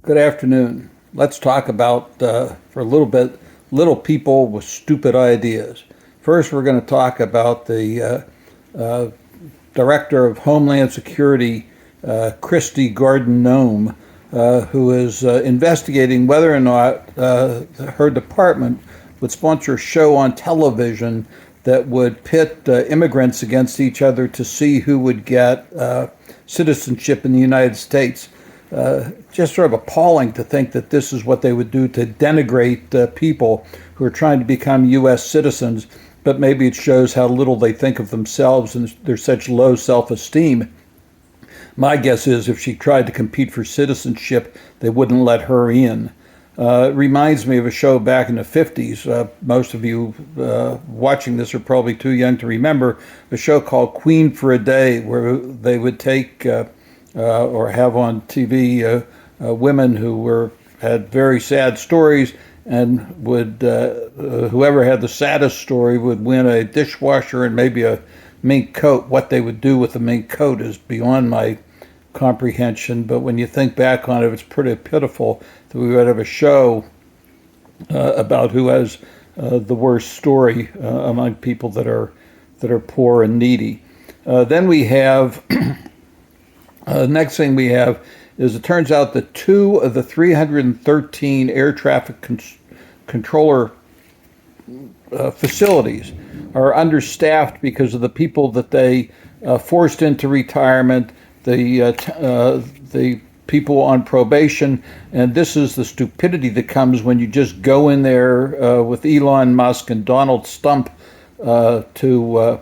Good afternoon. Let's talk about, for a little bit, little people with stupid ideas. First, we're going to talk about the Director of Homeland Security, Christy Gordon Noem, who is investigating whether or not her department would sponsor a show on television that would pit immigrants against each other to see who would get citizenship in the United States. Just sort of appalling to think that this is what they would do to denigrate people who are trying to become U.S. citizens, but maybe it shows how little they think of themselves and there's such low self-esteem. My guess is if she tried to compete for citizenship, they wouldn't let her in. It reminds me of a show back in the 50s. Most of you watching this are probably too young to remember, a show called Queen for a Day, where they would take or have on TV women who had very sad stories, and would whoever had the saddest story would win a dishwasher and maybe a mink coat. What they would do with the mink coat is beyond my comprehension, but when you think back on it, it's pretty pitiful that we would have a show about who has the worst story among people that are poor and needy. Then we have next thing we have is it turns out that 2 of the 313 air traffic controller facilities are understaffed because of the people that they forced into retirement, the people on probation, and this is the stupidity that comes when you just go in there with Elon Musk and Donald Stump to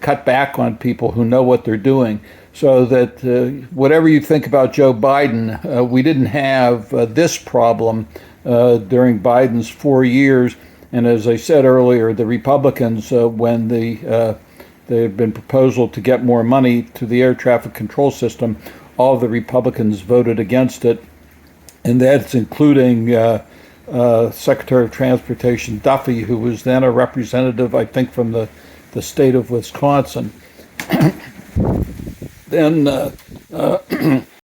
cut back on people who know what they're doing. So that whatever you think about Joe Biden, we didn't have this problem during Biden's 4 years. And as I said earlier, the Republicans, when there had been proposal to get more money to the air traffic control system, all of the Republicans voted against it. And that's including Secretary of Transportation Duffy, who was then a representative, I think, from the state of Wisconsin. Then